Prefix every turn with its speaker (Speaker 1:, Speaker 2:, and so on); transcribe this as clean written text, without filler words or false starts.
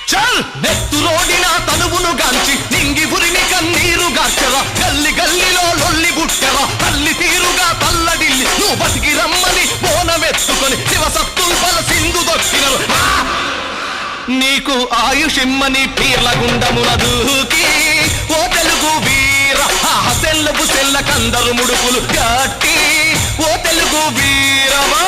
Speaker 1: చల్ నెత్తురోడిన తనువును గాంచి నింగి పురిని కన్నీరు గార్చరా గల్లి గల్లిలో లొల్లి బుట్టరా తల్లి తీరుగా తల్లడిల్లి నువ్వు బతికి రమ్మని బోనమెత్తుకొని శివసత్తులు బల సింధు దొక్కినరు నీకు ఆయుషిమ్మని పీర్ల గుండమున దూకి ఓ తెలుగు వీర సెల్లపు సెల్ల కందరు ముడుపులు కట్టి ఓ తెలుగు వీరమా